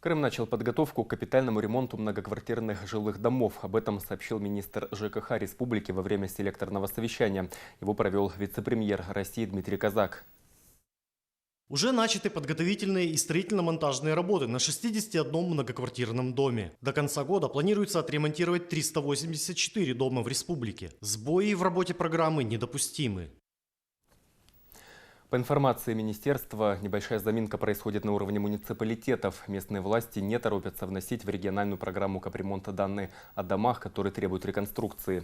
Крым начал подготовку к капитальному ремонту многоквартирных жилых домов. Об этом сообщил министр ЖКХ республики во время селекторного совещания. Его провел вице-премьер России Дмитрий Казак. Уже начаты подготовительные и строительно-монтажные работы на 61 многоквартирном доме. До конца года планируется отремонтировать 384 дома в республике. Сбои в работе программы недопустимы. По информации министерства, небольшая заминка происходит на уровне муниципалитетов. Местные власти не торопятся вносить в региональную программу капремонта данные о домах, которые требуют реконструкции.